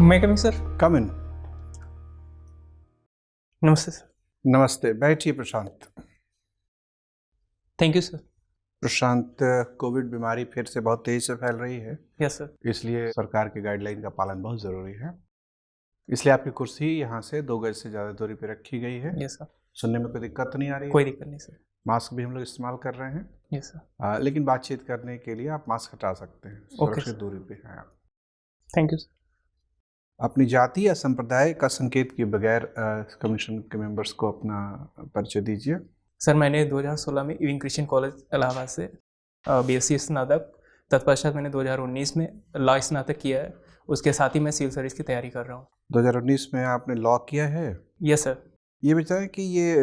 मैं coming sir. कम इन। नमस्ते sir. नमस्ते, बैठिए Prashant. Thank you sir. Prashant, Covid बीमारी फिर से बहुत तेजी से फैल रही है, यस सर। इसलिए सरकार की गाइडलाइन का पालन बहुत ज़रूरी है। इसलिए आपकी कुर्सी यहाँ से 2 गज से ज़्यादा दूरी पे रखी गई है। Yes sir. सुनने में कोई दिक्कत तो नहीं आ रही है? कोई दिक्कत नहीं सर। मास्क भी हम लोग इस्तेमाल कर रहे हैं। Yes sir. लेकिन बातचीत करने के लिए आप मास्क हटा सकते हैं, ओके सुरक्षित सर। दूरी पे हैं आप। Thank you sir. अपनी जाति या संप्रदाय का संकेत किए बगैर कमीशन के मेंबर्स को अपना परिचय दीजिए। सर मैंने 2016 में इविंग क्रिश्चियन कॉलेज इलाहाबाद से BSc स्नातक, तत्पश्चात मैंने 2019 में लॉ स्नातक किया है। उसके साथ ही मैं सिविल सर्विस की तैयारी कर रहा हूँ। 2019 में आपने लॉ किया है। Yes sir. ये बताएं कि ये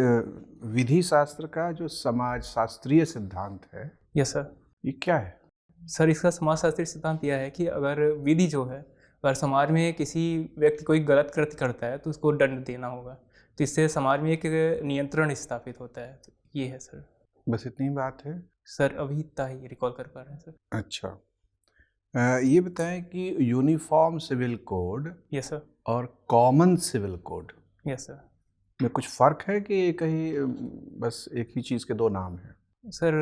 विधि शास्त्र का जो समाज शास्त्रीय सिद्धांत है, यस सर। ये क्या है? सर इसका समाजशास्त्री सिद्धांत यह है कि अगर विधि जो है, अगर समाज में किसी व्यक्ति कोई गलत कृत्य करता है तो उसको दंड देना होगा, तो इससे समाज में एक नियंत्रण स्थापित होता है। तो ये है सर। बस इतनी बात है? सर अभी इतना ही रिकॉल कर पा रहे हैं सर। अच्छा, ये बताएं कि uniform civil code yes sir. और common civil code yes sir. में कुछ फ़र्क है कि कहीं बस एक ही चीज़ के 2 नाम हैं? सर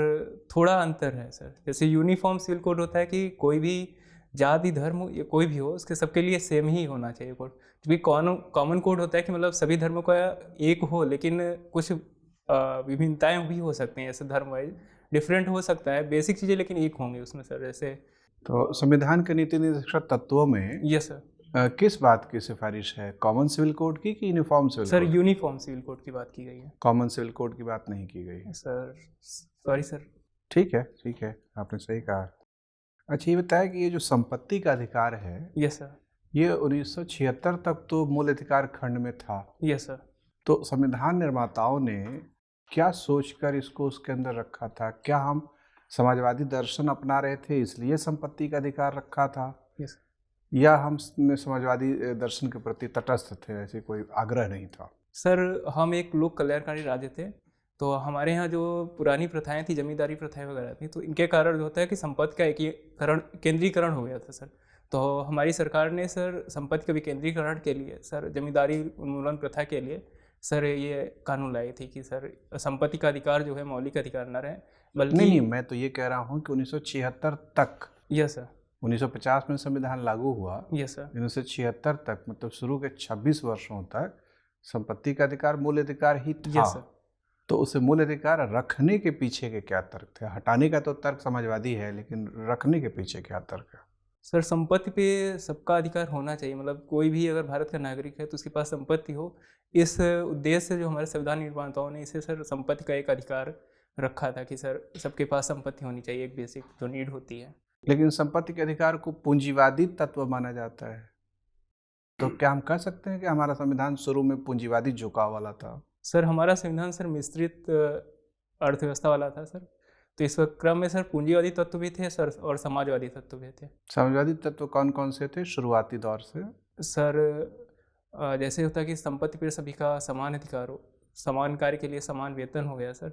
थोड़ा अंतर है सर। जैसे यूनिफॉर्म सिविल कोड होता है कि कोई भी जाति धर्म या कोई भी हो, उसके सबके लिए सेम ही होना चाहिए कोड। जबकि कॉमन कोड होता है कि मतलब सभी धर्मों का एक हो, लेकिन कुछ विभिन्नताएं भी हो सकती हैं। जैसे धर्म वाइज डिफरेंट हो सकता है, बेसिक चीज़ें लेकिन एक होंगे उसमें सर। जैसे तो संविधान के नीति निर्देशक तत्वों में यस सर। किस बात की सिफारिश है, कॉमन सिविल कोड की कि uniform civil sir code? Uniform civil code की बात की गई है। कॉमन सिविल कोड की बात नहीं की गई। Sir sorry sir. ठीक है, ठीक है, आपने सही कहा। अच्छा, ये बताया कि ये जो संपत्ति का अधिकार है, यस सर। ये 1976 तक तो मूल अधिकार खंड में था। Yes sir. तो संविधान निर्माताओं ने क्या सोचकर इसको उसके अंदर रखा था? क्या हम समाजवादी दर्शन अपना रहे थे इसलिए संपत्ति का अधिकार रखा था, यस या हमने समाजवादी दर्शन के प्रति तटस्थ थे, ऐसे कोई आग्रह नहीं था? सर हम एक लोक कल्याणकारी राज्य थे, तो हमारे यहाँ जो पुरानी प्रथाएं थी, जमींदारी प्रथाएं वगैरह थी, तो इनके कारण जो होता है कि संपत्ति का एकीकरण, केंद्रीकरण हो गया था सर। तो हमारी सरकार ने सर संपत्ति के विकेंद्रीकरण के लिए सर, जमींदारी उन्मूलन प्रथा के लिए सर ये कानून लाई थी कि सर संपत्ति का अधिकार जो है मौलिक अधिकार न रहे, बल्कि नहीं, मैं तो ये कह रहा हूँ कि 1976 तक। Yes sir. 1950 में संविधान लागू हुआ। Yes sir. 1976 तक, मतलब शुरू के 26 वर्षों तक संपत्ति का अधिकार मूल अधिकार ही था। Yes sir. तो उसे मूल अधिकार रखने के पीछे के क्या तर्क थे? हटाने का तो तर्क समाजवादी है, लेकिन रखने के पीछे क्या तर्क है? सर संपत्ति पे सबका अधिकार होना चाहिए। मतलब कोई भी अगर भारत का नागरिक है तो उसके पास संपत्ति हो, इस उद्देश्य से जो हमारे संविधान निर्माताओं ने इसे सर संपत्ति का एक अधिकार रखा था कि सर सबके पास संपत्ति होनी चाहिए, एक बेसिक जो नीड होती है। लेकिन संपत्ति के अधिकार को पूंजीवादी तत्व माना जाता है, तो क्या हम कह सकते हैं कि हमारा संविधान शुरू में पूंजीवादी झुकाव वाला था? सर हमारा संविधान सर मिश्रित अर्थव्यवस्था वाला था सर। तो इस क्रम में सर पूंजीवादी तत्व भी थे सर और समाजवादी तत्व भी थे। समाजवादी तत्व कौन कौन से थे शुरुआती दौर से? सर जैसे होता है कि संपत्ति पर सभी का समान अधिकार हो, समान कार्य के लिए समान वेतन हो गया सर।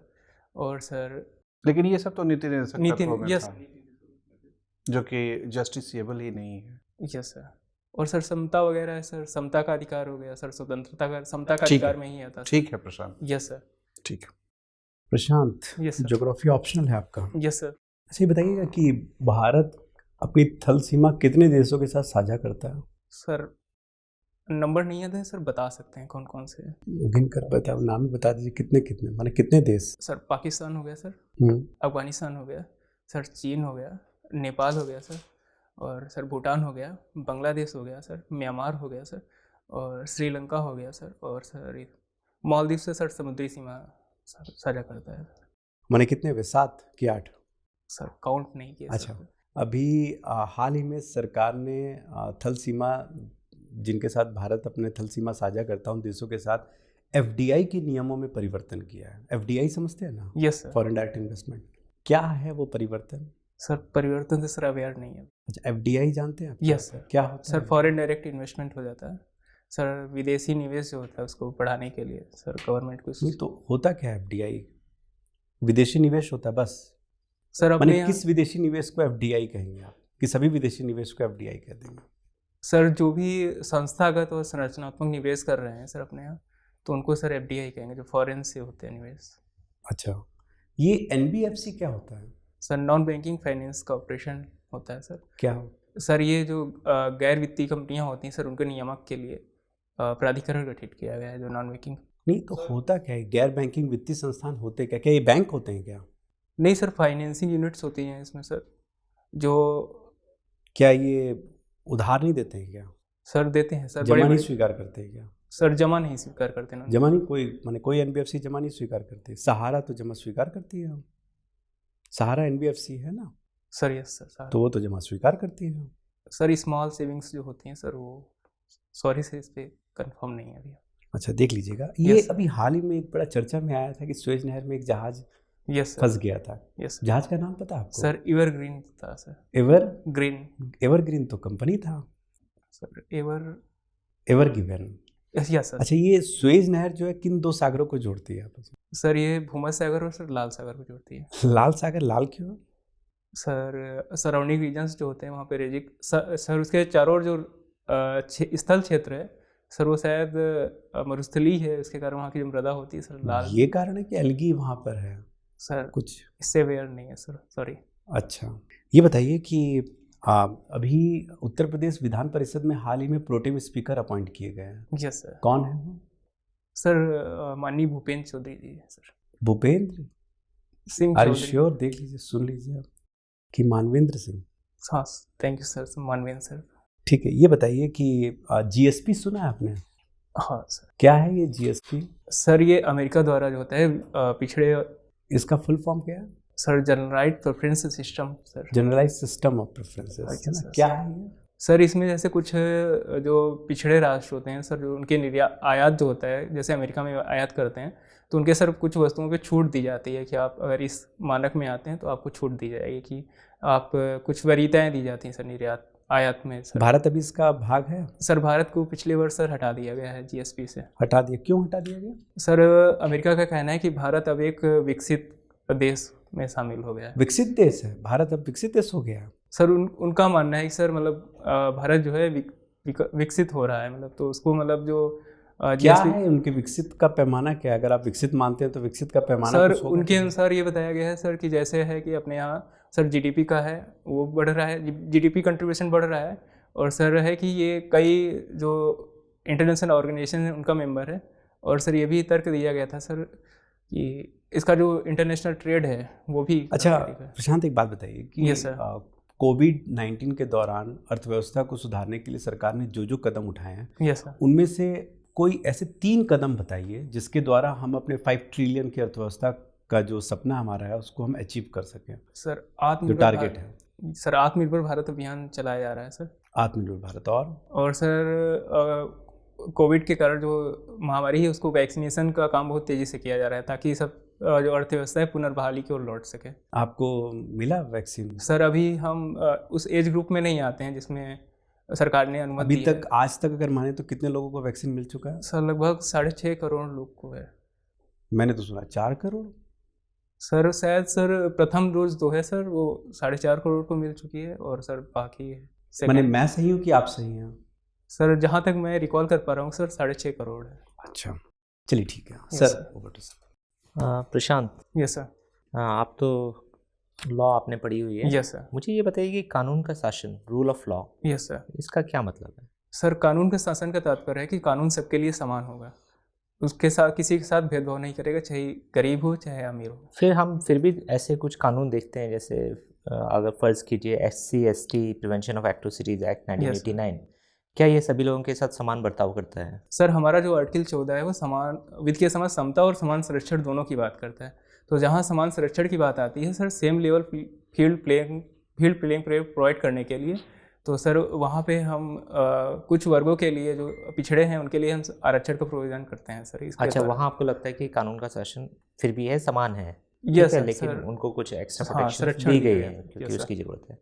और सर लेकिन ये सब तो नीति निर्देशक तत्वों में यस था, जो कि जस्टिसेबल ही नहीं है। Yes sir. और सर समता वगैरह है सर, समता का अधिकार हो गया सर, स्वतंत्रता का, समता का ठीक है, अधिकार में ही आता। ठीक है प्रशांत। Yes sir. ठीक है प्रशांत, यस सर। ज्योग्राफी ऑप्शनल है आपका। Yes sir. अच्छा, ये बताइएगा कि भारत अपनी थल सीमा कितने देशों के साथ साझा करता है? सर नंबर नहीं याद है सर, बता सकते हैं कौन कौन से हैं? गिन कर बताओ, नाम ही बता दीजिए, कितने कितने, माने कितने देश? सर पाकिस्तान हो गया सर, अफगानिस्तान हो गया सर, चीन हो गया, नेपाल हो गया सर, और सर भूटान हो गया, बांग्लादेश हो गया सर, म्यांमार हो गया सर, और श्रीलंका हो गया सर, और सर मालदीव से सर समुद्री सीमा सर साझा करता है। माने कितने हुए, 7 कि 8? सर काउंट नहीं किया। अच्छा, अभी हाल ही में सरकार ने थल सीमा, जिनके साथ भारत अपने थल सीमा साझा करता उन देशों के साथ FDI के नियमों में परिवर्तन किया है। FDI समझते हैं ना? Yes sir. Foreign direct investment. क्या है वो परिवर्तन? सर परिवर्तन से सर अवेयर नहीं है। अच्छा, FDI जानते हैं आप? Yes sir. क्या होता सर है? फॉरेन डायरेक्ट इन्वेस्टमेंट हो जाता है सर, विदेशी निवेश जो होता है उसको बढ़ाने के लिए सर गवर्नमेंट को। नहीं तो होता क्या है FDI? विदेशी निवेश होता है बस सर। अपने किस विदेशी निवेश को FDI कहेंगे आप, कि सभी विदेशी निवेश को FDI कह देंगे? सर जो भी संस्थागत और संरचनात्मक निवेश कर रहे हैं सर अपने यहाँ, तो उनको सर एफडीआई कहेंगे, जो फॉरेन से होते हैं निवेश। अच्छा, ये एनबीएफसी क्या होता है? Sir non banking finance corporation होता है सर। क्या? सर ये जो गैर वित्तीय कंपनियां होती हैं सर, उनके नियामक के लिए प्राधिकरण गठित किया गया है, जो नॉन बैंकिंग। नहीं तो होता क्या है? गैर बैंकिंग वित्तीय संस्थान होते क्या? क्या ये बैंक होते हैं क्या? नहीं सर, फाइनेंसिंग यूनिट्स होती हैं इसमें सर, जो क्या ये उधार नहीं देते हैं क्या? सर देते हैं सर, जमा नहीं स्वीकार करते हैं क्या? सर जमा नहीं स्वीकार करते ना। जमा नहीं, कोई एनबीएफसी जमा नहीं स्वीकार करती। सहारा तो जमा स्वीकार करती है, सहारा एनबीएफसी है ना? Sir yes sir. तो वो तो जमा स्वीकार करती है। सर स्मॉल सेविंग्स जो होती हैं सर, वो सॉरी से इस पे कंफर्म नहीं है अभी। अच्छा, देख लीजिएगा। ये अभी हाल ही में एक बड़ा चर्चा में आया था कि सुएज नहर में एक जहाज फंस गया था। यस। जहाज का नाम पता आपको? सर एवरग्रीन था सर। एवरग्रीन? एवरग्रीन तो कंपनी था सर। एवरगिवन। Yes sir. अच्छा, ये सुएज नहर जो है किन दो सागरों को जोड़ती है आपस में? सर ये भूमध्य सागर और सर लाल सागर को जोड़ती है। लाल सागर लाल क्यों? सर सराउंडिंग रीजन्स जो होते हैं वहाँ पे रेजिक सर उसके चारों ओर जो स्थल क्षेत्र है सर, वो शायद मरुस्थली है, इसके कारण वहाँ की जो मृदा होती है सर लाल। ये कारण है कि एल्गी वहाँ पर है सर? कुछ इससे अवेयर नहीं है सर, सॉरी। अच्छा, ये बताइए कि अभी उत्तर प्रदेश विधान परिषद में हाल ही में प्रोटेम स्पीकर अपॉइंट किए गए हैं। Yes sir. कौन है वो? सर माननीय भूपेंद्र चौधरी जी है sir. Bhupendra Singh are you sure? देख लीजिए, सुन लीजिए आप कि मानवेंद्र सिंह। हाँ thank you sir, Manvendra sir. ठीक है, ये बताइए कि जीएसपी सुना है आपने? हाँ सर। क्या है ये जीएसपी? सर ये अमेरिका द्वारा जो होता है पिछड़े, इसका फुल फॉर्म क्या है? Sir generalised preference system sir. Generalised system of preferences. क्या है ये? सर इसमें जैसे कुछ जो पिछड़े राष्ट्र होते हैं सर, जो उनके निर्यात आयात जो होता है, जैसे अमेरिका में आयात करते हैं, तो उनके सर कुछ वस्तुओं पे छूट दी जाती है कि आप अगर इस मानक में आते हैं तो आपको छूट दी जाएगी, कि आप कुछ वरीयताएँ दी जाती हैं सर निर्यात आयात में सर। भारत अभी इसका भाग है? सर भारत को पिछले वर्ष सर हटा दिया गया है जीएसपी से। हटा दिया? क्यों हटा दिया गया? सर अमेरिका का कहना है कि भारत अब एक विकसित देश में शामिल हो गया है। विकसित देश है भारत? अब विकसित देश हो गया? सर उनका मानना है कि सर मतलब भारत जो है विकसित हो रहा है, मतलब तो उसको मतलब जो क्या है उनके विकसित का पैमाना क्या है? अगर आप विकसित मानते हैं तो विकसित का पैमाना सर उनके अनुसार ये बताया गया है सर कि जैसे है कि अपने यहाँ सर जीडीपी का है वो बढ़ रहा है, जीडीपी कंट्रीब्यूशन बढ़ रहा है, और सर है कि ये कई जो इंटरनेशनल ऑर्गेनाइजेशन है उनका मेंबर है, और सर ये भी तर्क दिया गया था सर कि इसका जो इंटरनेशनल ट्रेड है वो भी। अच्छा प्रशांत, एक बात बताइए कि यस सर, कोविड-19 के दौरान अर्थव्यवस्था को सुधारने के लिए सरकार ने जो कदम उठाए हैं, यस सर, उनमें से कोई ऐसे 3 कदम बताइए जिसके द्वारा हम अपने 5 ट्रिलियन की अर्थव्यवस्था का जो सपना हमारा है उसको हम अचीव कर सकें। सर जो टारगेट है सर, आत्मनिर्भर भारत अभियान चलाया जा रहा है सर। आत्मनिर्भर भारत और सर कोविड के कारण जो महामारी है उसको वैक्सीनेशन का काम बहुत तेज़ी से किया जा रहा है, ताकि सब जो अर्थव्यवस्था है पुनर्बहाली की ओर लौट सके। आपको मिला वैक्सीन? सर अभी हम उस एज ग्रुप में नहीं आते हैं जिसमें सरकार ने अनुमति अभी दी तक है। आज तक अगर माने तो कितने लोगों को वैक्सीन मिल चुका है? सर लगभग 6.5 करोड़ लोग को है। मैंने तो सुना 4 करोड़। सर शायद सर प्रथम डोज जो है सर वो 4.5 करोड़ को मिल चुकी है, और सर बाकी है मैंने मैं सही हूँ कि आप सही हैं? सर जहाँ तक मैं रिकॉल कर पा रहा हूँ सर 6.5 करोड़ है। अच्छा चलिए ठीक है सर। प्रशांत। Yes sir. आप तो लॉ आपने पढ़ी हुई है। Yes sir. मुझे ये बताइए कि कानून का शासन, rule of law, yes sir, इसका क्या मतलब है? सर कानून के शासन का तात्पर्य है कि कानून सबके लिए समान होगा, उसके साथ किसी के साथ भेदभाव नहीं करेगा, चाहे गरीब हो चाहे अमीर हो। फिर भी ऐसे कुछ कानून देखते हैं, जैसे अगर फ़र्ज़ कीजिए SC/ST prevention of atrocities act 1989, क्या ये सभी लोगों के साथ समान बर्ताव करता है? सर हमारा जो आर्टिकल 14 है वो समान वित्तीय समाज समता और समान संरक्षण दोनों की बात करता है। तो जहाँ समान संरक्षण की बात आती है sir, same level field playing provide करने के लिए, तो सर वहाँ पे हम कुछ वर्गों के लिए जो पिछड़े हैं उनके लिए हम आरक्षण का प्रोविजन करते हैं सर। अच्छा, वहाँ आपको लगता है कि कानून का शासन फिर भी है, समान है? यस है, लेकिन उनको कुछ एक्स्ट्रा प्रोटेक्शन दी गई है क्योंकि उसकी ज़रूरत है।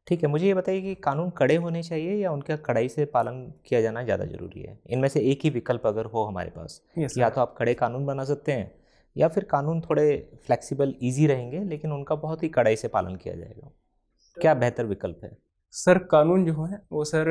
ठीक है, मुझे ये बताइए कि कानून कड़े होने चाहिए या उनका कड़ाई से पालन किया जाना ज़्यादा ज़रूरी है? इनमें से एक ही विकल्प अगर हो हमारे पास, या तो आप कड़े कानून बना सकते हैं, या फिर कानून थोड़े फ्लेक्सिबल ईजी रहेंगे लेकिन उनका बहुत ही कड़ाई से पालन किया जाएगा। क्या बेहतर विकल्प है? सर कानून जो है वो सर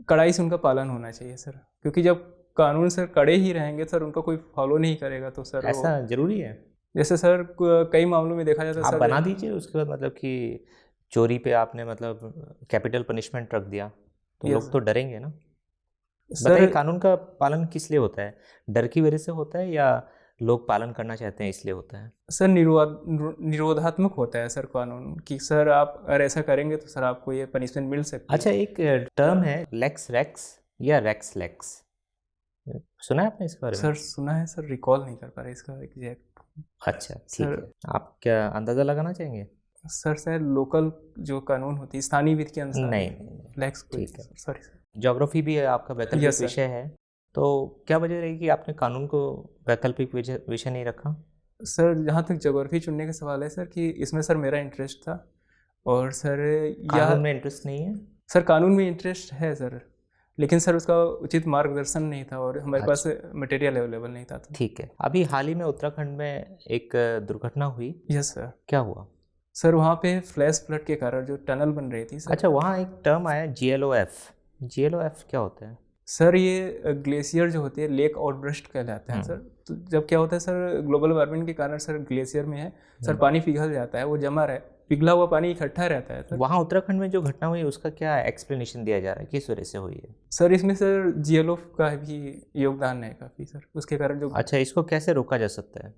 कड़ाई से उनका पालन होना चाहिए सर, क्योंकि जब कानून सर कड़े ही रहेंगे सर, उनका कोई फॉलो नहीं करेगा तो सर ऐसा जरूरी है। जैसे सर कई मामलों में देखा जाता है आप सर, बना दीजिए उसके बाद, मतलब कि चोरी पे आपने मतलब कैपिटल पनिशमेंट रख दिया तो लोग तो डरेंगे ना। बताइए कानून का पालन किस लिए होता है? डर की वजह से होता है या लोग पालन करना चाहते हैं इसलिए होता है? सर निरोधात्मक होता है सर कानून कि सर आप अगर ऐसा करेंगे तो सर आपको ये पनिशमेंट मिल सकती है। अच्छा, एक टर्म है लेक्स रेक्स या रेक्स लेक्स, सुना है आपने इसके बारे में? सर सुना है सर, रिकॉल नहीं कर पा रहे इसका एग्जैक्ट। अच्छा ठीक है, आप क्या अंदाज़ा लगाना चाहेंगे? सर शायद लोकल जो कानून होती है स्थानीय विधि के अनुसार नहीं, लेक्स। ठीक है। Sorry sir. ज्योग्राफी भी आपका वैकल्पिक विषय है, तो क्या वजह रही कि आपने कानून को वैकल्पिक विषय नहीं रखा? सर जहाँ तक ज्योग्राफी चुनने का सवाल है सर, कि इसमें सर मेरा इंटरेस्ट था, और सर कानून में इंटरेस्ट नहीं है? सर कानून में इंटरेस्ट है सर, लेकिन सर उसका उचित मार्गदर्शन नहीं था और हमारे पास मटेरियल अवेलेबल नहीं था। ठीक है। अभी हाल ही में उत्तराखंड में एक दुर्घटना हुई। Yes sir. क्या हुआ? सर वहाँ पे फ्लैश फ्लड के कारण जो टनल बन रही थी सर। अच्छा, वहाँ एक टर्म आया GLOF। GLOF क्या होता है? सर ये ग्लेशियर जो होती है लेक आउटबर्स्ट कहलाते हैं सर। तो जब क्या होता है सर, ग्लोबल वार्मिंग के कारण सर ग्लेशियर में है सर पानी पिघल जाता है, वो जमा रहे, पिघला हुआ पानी इकट्ठा रहता है सर। वहाँ उत्तराखंड में जो घटना हुई उसका क्या एक्सप्लेनेशन दिया जा रहा है, किस वजह से हुई है? सर इसमें सर GLOF का भी योगदान है काफ़ी सर, उसके कारण जो। अच्छा, इसको कैसे रोका जा सकता है?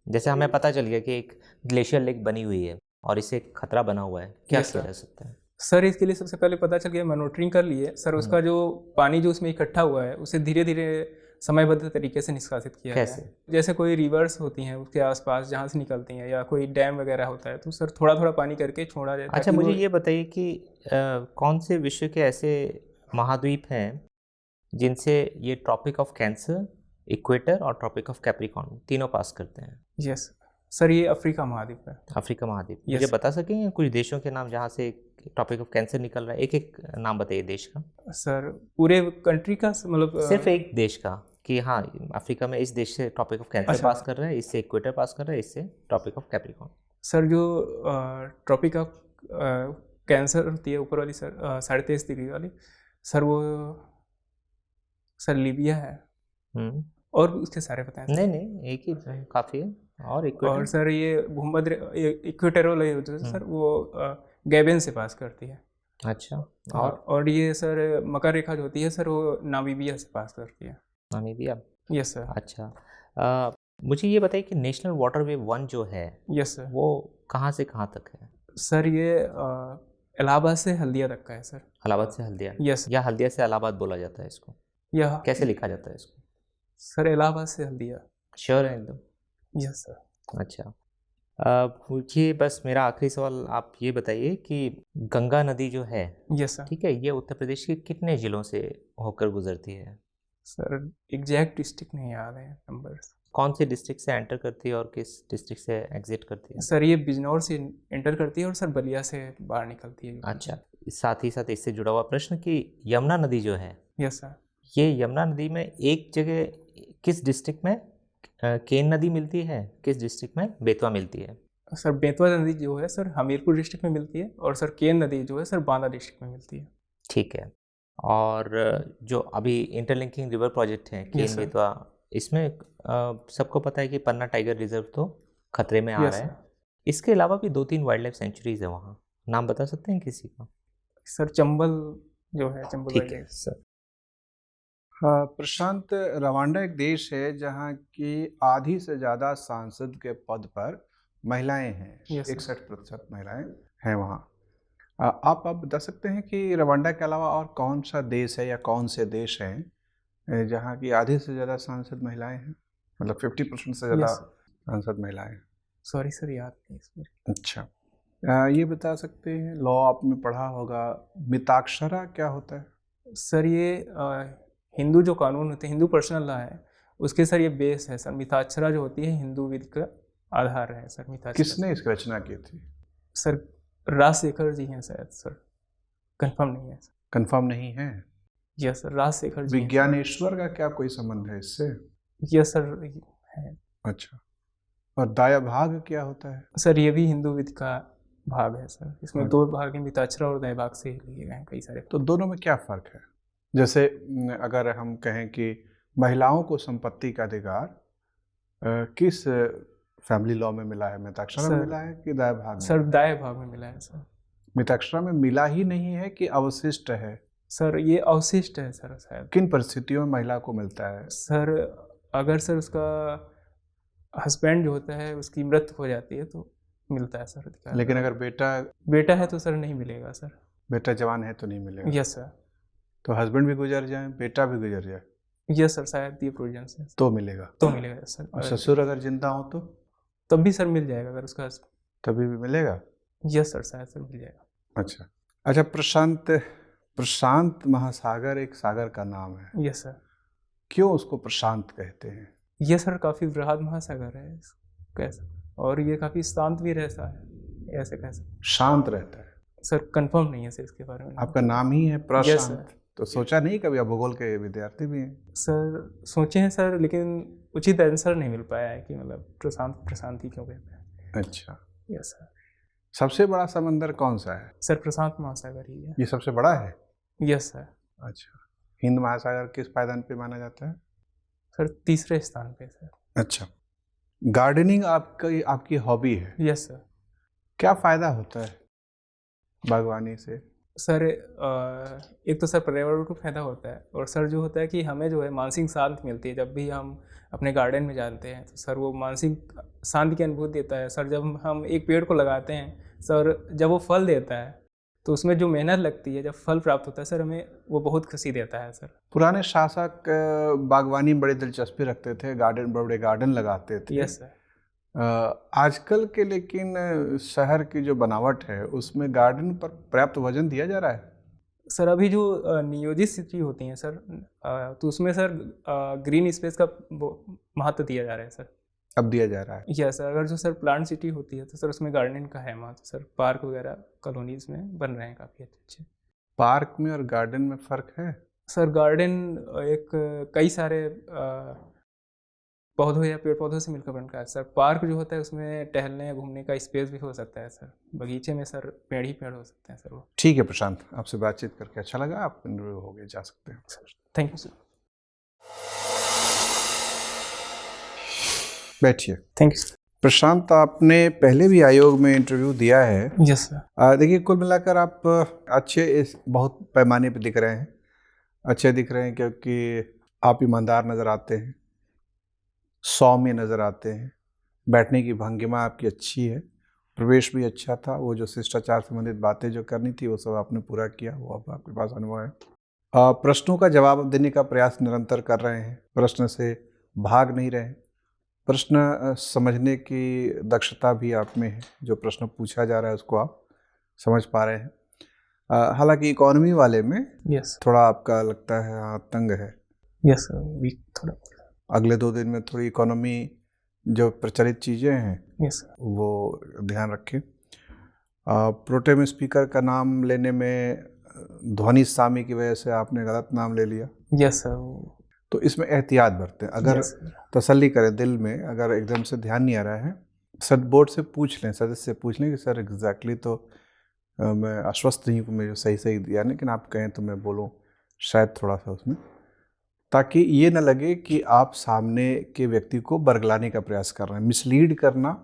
जैसे हमें पता चल गया कि एक ग्लेशियर लेक बनी हुई है और इसे खतरा बना हुआ है, क्या किया जा सकता है? सर इसके लिए सबसे पहले पता चल गया, मॉनिटरिंग कर लिए सर, उसका जो पानी जो उसमें इकट्ठा हुआ है उसे धीरे धीरे समयबद्ध तरीके से निष्कासित किया है। जैसे कोई रिवर्स होती हैं उसके आसपास जहाँ से निकलती हैं, या कोई डैम वगैरह होता है, तो सर थोड़ा थोड़ा पानी करके छोड़ा जाता है। अच्छा, मुझे ये बताइए कि कौन से विश्व के ऐसे महाद्वीप हैं जिनसे ये ट्रॉपिक ऑफ कैंसर, इक्वेटर और ट्रॉपिक ऑफ कैप्रिकॉर्न तीनों पास करते हैं? यस सर, ये अफ्रीका महाद्वीप है। अफ्रीका महाद्वीप। मुझे बता सकेंगे कुछ देशों के नाम जहाँ से टॉपिक ऑफ कैंसर निकल रहा है? एक एक नाम बताइए देश का। सर पूरे कंट्री का मतलब सिर्फ एक देश का, कि हाँ अफ्रीका में इस देश से टॉपिक ऑफ कैंसर पास कर रहा है, इससे इक्वेटर पास कर रहा है, इससे टॉपिक ऑफ कैप्रिकॉर्न। सर जो ट्रॉपिक ऑफ कैंसर होती है ऊपर वाली सर 23.5 डिग्री वाली सर, वो सर लीबिया है। और उसके सारे बताएं? नहीं, एक ही काफ़ी है। और इक्वेटर? और सर ये भूमध्य इक्वेटोरियल है सर, वो गैबन से पास करती है। अच्छा। और ये सर मकर रेखा जो होती है सर, वो नामीबिया से पास करती है। नामीबिया? Yes sir. अच्छा, मुझे ये बताइए कि नेशनल वाटरवे 1 जो है, यस सर, वो कहाँ से कहाँ तक है? सर ये इलाहाबाद से हल्दिया तक का है सर। इलाहाबाद से हल्दिया? यस। या हल्दिया से इलाहाबाद बोला जाता है इसको? यह कैसे लिखा जाता है इसको? सर इलाहाबाद से हल्दिया। श्योर है एकदम? Yes sir. अच्छा, मुझे बस मेरा आखिरी सवाल आप ये बताइए कि गंगा नदी जो है, यस सर, ठीक है, ये उत्तर प्रदेश के कितने जिलों से होकर गुजरती है? सर एग्जैक्ट डिस्ट्रिक्ट नहीं याद है नंबर्स। कौन सी डिस्ट्रिक्ट से एंटर करती है और किस डिस्ट्रिक्ट से एग्जिट करती है? सर ये बिजनौर से एंटर करती है और सर बलिया से बाहर निकलती है। अच्छा, साथ ही साथ इससे जुड़ा हुआ प्रश्न कि यमुना नदी जो है, यस सर, ये यमुना नदी में एक जगह किस डिस्ट्रिक्ट में केन नदी मिलती है, किस डिस्ट्रिक्ट में बेतवा मिलती है? सर बेतवा नदी जो है सर हमीरपुर डिस्ट्रिक्ट में मिलती है, और सर केन नदी जो है सर बांदा डिस्ट्रिक्ट में मिलती है। ठीक है। और जो अभी इंटरलिंकिंग रिवर प्रोजेक्ट है केन बेतवा, इसमें सबको पता है कि पन्ना टाइगर रिजर्व तो खतरे में आ रहा है। इसके अलावा भी 2-3 वाइल्ड लाइफ सेंचुरीज है वहाँ, नाम बता सकते हैं किसी का? सर चंबल जो है, चंबल। ठीक है सर। प्रशांत, रवांडा एक देश है जहाँ की आधी से ज़्यादा सांसद के पद पर महिलाएं हैं। 61% महिलाएं हैं वहाँ। आप बता सकते हैं कि रवांडा के अलावा और कौन सा देश है या कौन से देश हैं जहाँ की आधी से ज़्यादा सांसद महिलाएं हैं, मतलब 50% से ज़्यादा सांसद महिलाएं? सॉरी सर याद नहीं। अच्छा, ये बता सकते हैं, लॉ आपने पढ़ा होगा, मिताक्षरा क्या होता है? सर ये हिंदू जो कानून होते हैं, हिंदू पर्सनल लॉ है, उसके सर ये बेस है सर। मिताक्षरा जो होती है हिंदू विधि का आधार है सर। मिताक्षरा किसने इसकी रचना की थी? सर राजशेखर जी हैं शायद सर, कंफर्म नहीं है सर। कंफर्म नहीं है? यस सर, राजशेखर जी। विज्ञानेश्वर का क्या कोई संबंध है इससे? यस सर है। अच्छा, और दाया भाग क्या होता है? सर ये भी हिंदू विधि का भाग है सर। इसमें 2 भाग हैं, मिताक्षरा और दाया भाग से लिए गए हैं कई सारे। तो दोनों में क्या फ़र्क है? जैसे अगर हम कहें कि महिलाओं को संपत्ति का अधिकार किस फैमिली लॉ में मिला है? मिताक्षरा में मिला है कि दाय भाग में? सर दाय भाग में मिला है सर। मिताक्षरा में मिला ही नहीं है कि अवशिष्ट है? सर ये अवशिष्ट है सर शायद। किन परिस्थितियों में महिला को मिलता है? सर अगर सर उसका हस्बैंड जो होता है उसकी मृत्यु हो जाती है तो मिलता है सर अधिकार। लेकिन अगर बेटा है तो सर नहीं मिलेगा सर। बेटा जवान है तो नहीं मिलेगा? Yes sir. तो हस्बैंड भी गुजर जाए, बेटा भी गुजर जाए? यस सर, शायद ये प्रोविजन है तो मिलेगा? तो मिलेगा सर। और ससुर अगर जिंदा हो तो तब भी सर मिल जाएगा अगर उसका। तभी भी मिलेगा? यस सर, शायद सर मिल जाएगा। अच्छा, प्रशांत महासागर एक सागर का नाम है। Yes sir. क्यों उसको प्रशांत कहते हैं? ये सर काफ़ी बृहद महासागर है कैसे, और ये काफ़ी शांत भी रहता है, ऐसे कैसे शांत रहता है? सर कंफर्म नहीं है सर इसके बारे में। आपका नाम ही है प्रशांत, तो सोचा नहीं कभी? आप भूगोल के विद्यार्थी भी हैं। सर सोचे हैं सर, लेकिन उचित आंसर नहीं मिल पाया है कि मतलब प्रशांत ही क्यों कहते हैं। अच्छा। Yes sir. सबसे बड़ा समंदर कौन सा है? सर प्रशांत महासागर ही है। ये सबसे बड़ा है? Yes sir. अच्छा। हिंद महासागर किस पायदान पे माना जाता है? सर तीसरे स्थान पे सर। अच्छा। गार्डनिंग आपकी हॉबी है? Yes sir. क्या फ़ायदा होता है बागवानी से? सर एक तो सर पर्यावरण को फायदा होता है, और सर जो होता है कि हमें जो है मानसिक शांति मिलती है जब भी हम अपने गार्डन में जाते हैं, तो सर वो मानसिक शांति की अनुभूति देता है। सर जब हम एक पेड़ को लगाते हैं सर, जब वो फल देता है तो उसमें जो मेहनत लगती है, जब फल प्राप्त होता है सर, हमें वो बहुत खुशी देता है सर। पुराने शासक बागवानी में बड़ी दिलचस्पी रखते थे, गार्डन, बड़े गार्डन लगाते थे। Yes sir. आजकल के लेकिन शहर की जो बनावट है उसमें गार्डन पर पर्याप्त वजन दिया जा रहा है? सर अभी जो नियोजित सिटी होती हैं सर, तो उसमें सर ग्रीन स्पेस का महत्व दिया जा रहा है सर। अब दिया जा रहा है? Yes sir. अगर जो सर प्लांट सिटी होती है तो सर उसमें गार्डनिंग का है महत्व सर। पार्क वगैरह कॉलोनीज में बन रहे हैं काफ़ी अच्छे। पार्क में और गार्डन में फ़र्क है? सर गार्डन एक कई सारे पौधों या पेड़ पौधों से मिलकर बनता है सर। पार्क जो होता है उसमें टहलने या घूमने का स्पेस भी हो सकता है सर। बगीचे में सर पेड़ ही पेड़ हो सकते हैं सर वो। ठीक है प्रशांत, आपसे बातचीत करके अच्छा लगा। आप इंटरव्यू हो गए, जा सकते हैं सर। Thank you sir. बैठिए। Thank you sir. प्रशांत, आपने पहले भी आयोग में इंटरव्यू दिया है? Yes sir. देखिए, कुल मिलाकर आप अच्छे बहुत पैमाने पर दिख रहे हैं, अच्छे दिख रहे हैं, क्योंकि आप ईमानदार नज़र आते हैं, सौम्य नज़र आते हैं, बैठने की भंगिमा आपकी अच्छी है, प्रवेश भी अच्छा था। वो जो शिष्टाचार संबंधित बातें जो करनी थी वो सब आपने पूरा किया, वो अब आपके पास अनुभव है। प्रश्नों का जवाब देने का प्रयास निरंतर कर रहे हैं, प्रश्न से भाग नहीं रहे, प्रश्न समझने की दक्षता भी आप में है। जो प्रश्न पूछा जा रहा है उसको आप समझ पा रहे हैं। हालांकि इकोनॉमी वाले में थोड़ा आपका लगता है हाँ तंग है। यस सर, वीक थोड़ा। अगले 2 दिन में थोड़ी इकोनॉमी जो प्रचलित चीज़ें हैं वो ध्यान रखें। प्रोटेम स्पीकर का नाम लेने में ध्वनि सामी की वजह से आपने गलत नाम ले लिया। Yes sir. तो इसमें एहतियात बरतें। अगर तसल्ली करें दिल में, अगर एकदम से ध्यान नहीं आ रहा है, सर बोर्ड से पूछ लें, सदस्य से पूछ लें कि सर एग्जैक्टली तो मैं आश्वस्त नहीं हूँ, मुझे सही दिया, लेकिन आप कहें तो मैं बोलूँ शायद थोड़ा सा उसमें, ताकि ये न लगे कि आप सामने के व्यक्ति को बरगलाने का प्रयास कर रहे हैं। मिसलीड करना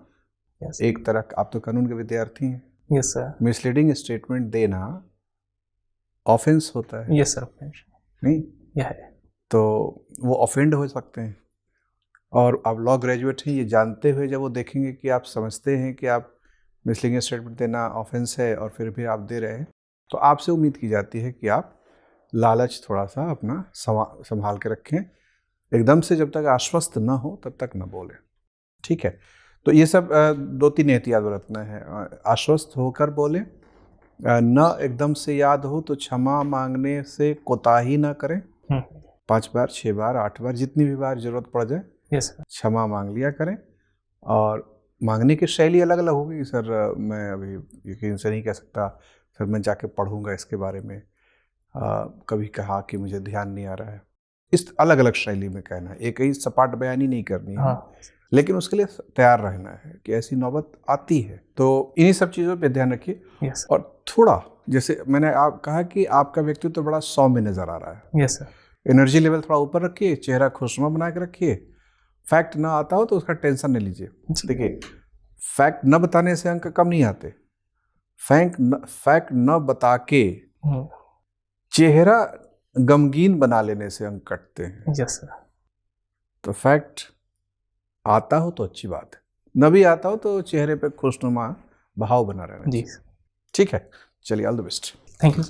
एक तरह, आप तो कानून के विद्यार्थी हैं। Yes sir. मिसलीडिंग स्टेटमेंट देना ऑफेंस होता है। Yes sir. नहीं है तो वो ऑफेंड हो सकते हैं। और आप लॉ ग्रेजुएट हैं, ये जानते हुए जब वो देखेंगे कि आप समझते हैं कि आप मिसलीडिंग स्टेटमेंट देना ऑफेंस है और फिर भी आप दे रहे हैं, तो आपसे उम्मीद की जाती है कि आप लालच थोड़ा सा अपना संभाल के रखें। एकदम से जब तक आश्वस्त ना हो तब तक न बोलें। ठीक है, तो ये सब 2-3 एहतियात बरतना है। आश्वस्त होकर बोलें, न एकदम से याद हो तो क्षमा मांगने से कोताही ना करें। 5 बार, 6 बार, 8 बार, जितनी भी बार जरूरत पड़ जाए क्षमा मांग लिया करें। और मांगने की शैली अलग अलग होगी। सर मैं अभी यकीन से नहीं कह सकता, सर मैं जाके पढ़ूंगा इसके बारे में, कभी कहा कि मुझे ध्यान नहीं आ रहा है। इस अलग अलग शैली में कहना है, एक ही सपाट बयानी नहीं करनी है। लेकिन उसके लिए तैयार रहना है कि ऐसी नौबत आती है। तो इन्हीं सब चीज़ों पे ध्यान रखिए। और थोड़ा, जैसे मैंने आप कहा कि आपका व्यक्तित्व तो बड़ा सौम्य नजर आ रहा है। Yes sir. एनर्जी लेवल थोड़ा ऊपर रखिए, चेहरा खुशनुमा बना के रखिए। फैक्ट ना आता हो तो उसका टेंशन नहीं लीजिए। देखिए, फैक्ट न बताने से अंक कम नहीं आते, फैक्ट न बता के चेहरा गमगीन बना लेने से अंक कटते हैं। Yes sir. तो फैक्ट आता हो तो अच्छी बात है, न भी आता हो तो चेहरे पे खुशनुमा भाव बना रहना। जी ठीक है, चलिए, all the best. Thank you.